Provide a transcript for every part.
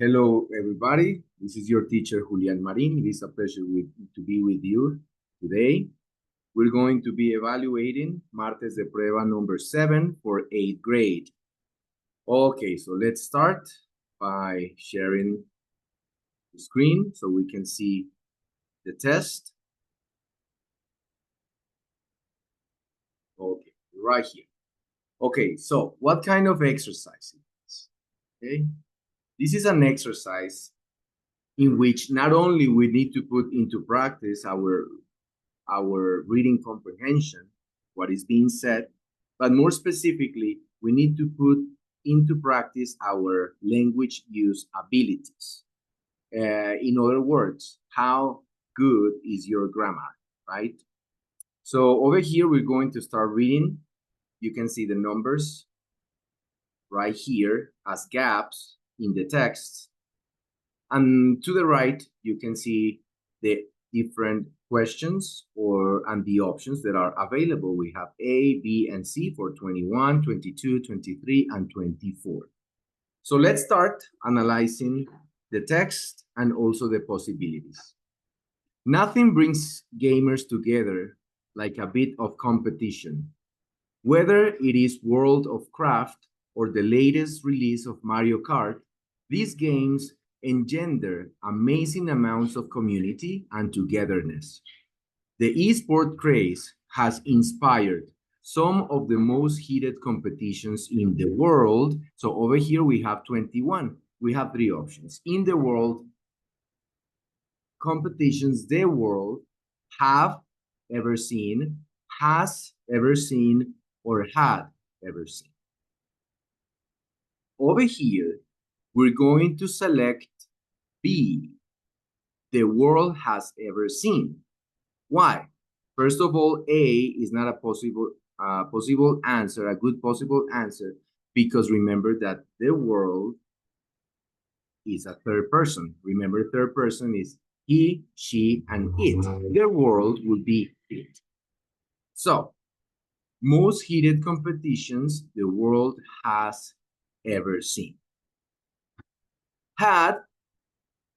Hello, everybody. This is your teacher, Julian Marin. It is a pleasure to be with you today. We're going to be evaluating Martes de Prueba number 7 for 8th grade. Okay, so let's start by sharing the screen so we can see the test. Okay, right here. Okay, so what kind of exercise is this? Okay, this is an exercise in which not only we need to put into practice our reading comprehension, what is being said, but more specifically, we need to put into practice our language use abilities. In other words, how good is your grammar, right? So over here, we're going to start reading. You can see the numbers right here as gaps in the text. And to the right, you can see the different questions and the options that are available. We have A, B, and C for 21, 22, 23, and 24. So let's start analyzing the text and also the possibilities. Nothing brings gamers together like a bit of competition. Whether it is World of Craft or the latest release of Mario Kart, these games engender amazing amounts of community and togetherness. The esport craze has inspired some of the most heated competitions in the world. So over here we have 21. We have three options. In the world, competitions the world have ever seen, has ever seen, or had ever seen. Over here, we're going to select B, the world has ever seen. Why? First of all, A is not a possible answer, a good possible answer, because remember that the world is a third person. Remember, third person is he, she, and it. The world would be it. So, most heated competitions the world has ever seen. Had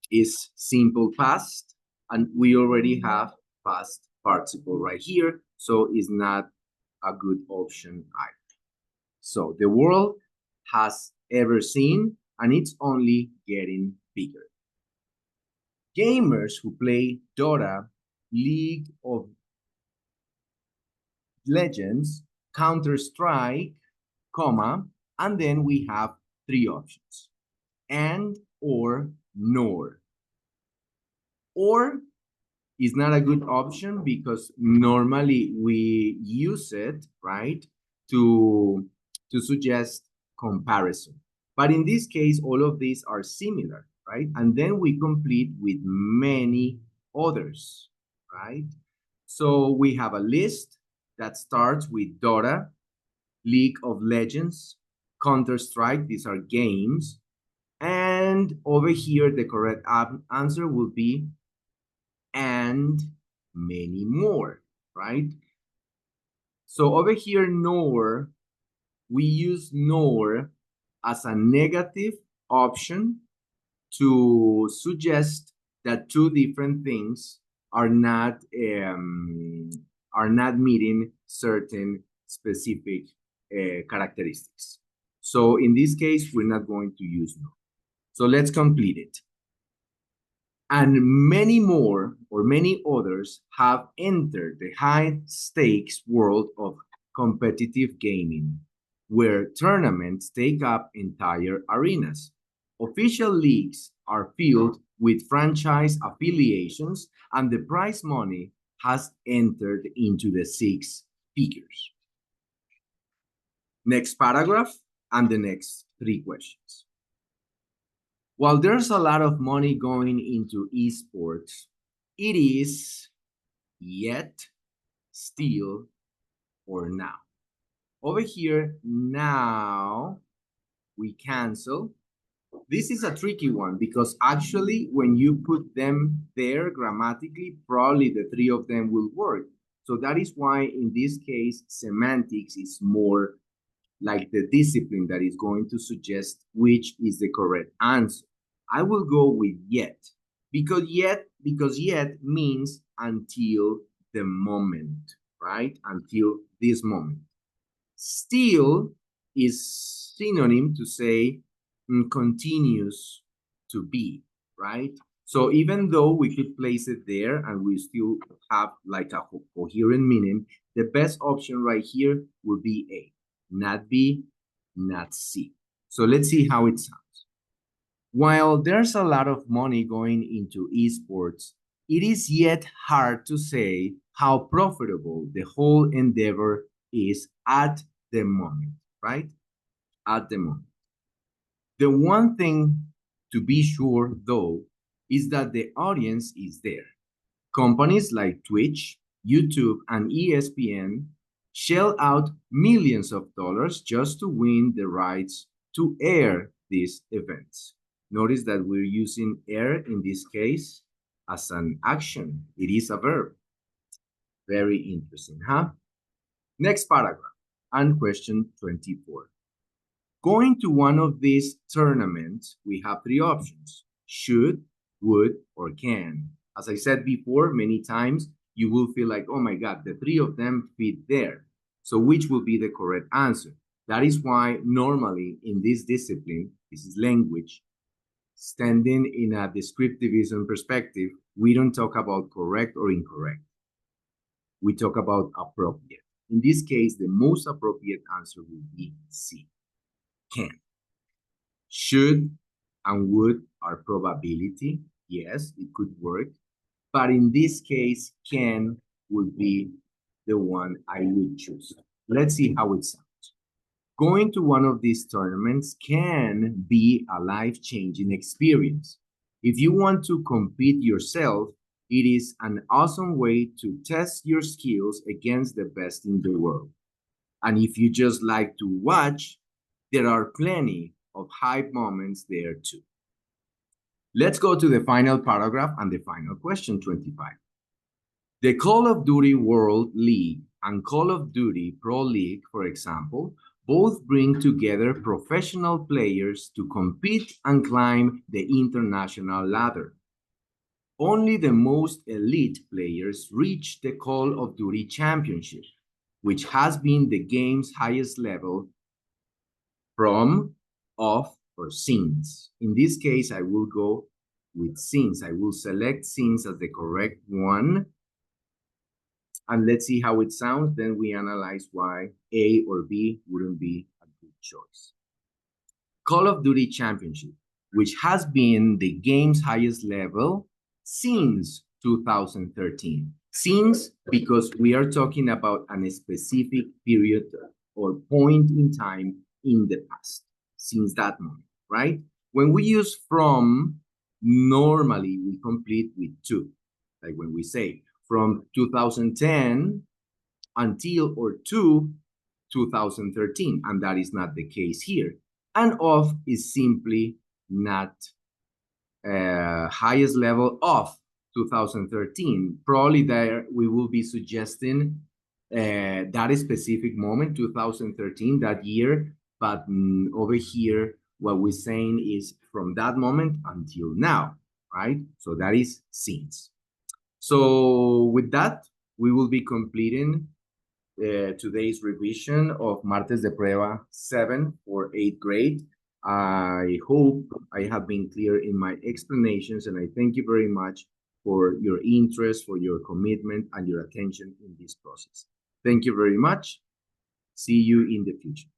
is simple past, and we already have past participle right here, so it's not a good option either. So the world has ever seen, and it's only getting bigger. Gamers who play Dota, League of Legends, Counter-Strike, comma, and then we have three options, and, or, nor. Or is not a good option because normally we use it, right, to suggest comparison. But in this case, all of these are similar, right? And then we complete with many others, right? So we have a list that starts with Dota, League of Legends, Counter-Strike, these are games. And over here, the correct answer will be and many more, right? So over here, nor, we use nor as a negative option to suggest that two different things are not meeting certain specific characteristics. So in this case, we're not going to use nor. So let's complete it. And many more or many others have entered the high-stakes world of competitive gaming, where tournaments take up entire arenas. Official leagues are filled with franchise affiliations, and the prize money has entered into the six figures. Next paragraph and the next three questions. While there's a lot of money going into esports, it is yet, still, or now. Over here, now, we cancel. This is a tricky one because actually when you put them there grammatically, probably the three of them will work. So that is why in this case, semantics is more like the discipline that is going to suggest which is the correct answer. I will go with yet, because yet means until the moment, right? Until this moment. Still is synonym to say continues to be, right? So even though we could place it there and we still have like a coherent meaning, the best option right here would be A, not B, not C. So let's see how it sounds. While there's a lot of money going into esports, it is yet hard to say how profitable the whole endeavor is at the moment, right? At the moment. The one thing to be sure, though, is that the audience is there. Companies like Twitch, YouTube, and ESPN shell out millions of dollars just to win the rights to air these events. Notice that we're using air in this case as an action. It is a verb. Very interesting, huh? Next paragraph and question 24. Going to one of these tournaments, we have three options: should, would, or can. As I said before, many times you will feel like, oh my God, the three of them fit there. So which will be the correct answer? That is why normally in this discipline, this is language, standing in a descriptivism perspective, we don't talk about correct or incorrect. We talk about appropriate. In this case, the most appropriate answer will be C, can. Should and would are probability. Yes, it could work. But in this case, can would be the one I would choose. Let's see how it sounds. Going to one of these tournaments can be a life-changing experience. If you want to compete yourself, it is an awesome way to test your skills against the best in the world. And if you just like to watch, there are plenty of hype moments there too. Let's go to the final paragraph and the final question 25. The Call of Duty World League and Call of Duty Pro League, for example, both bring together professional players to compete and climb the international ladder. Only the most elite players reach the Call of Duty Championship, which has been the game's highest level from, of, or since. In this case, I will go with since. I will select since as the correct one. And let's see how it sounds. Then we analyze why A or B wouldn't be a good choice. Call of Duty Championship, which has been the game's highest level since 2013. Since, because we are talking about a specific period or point in time in the past, since that moment, right? When we use from, normally we complete with to. Like when we say from 2010 until or to 2013, and that is not the case here. And of is simply not highest level of 2013. Probably there we will be suggesting that specific moment, 2013, that year, but over here, what we're saying is from that moment until now, right? So that is since. So with that, we will be completing today's revision of Martes de Prueba 7 for 8th grade. I hope I have been clear in my explanations, and I thank you very much for your interest, for your commitment, and your attention in this process. Thank you very much. See you in the future.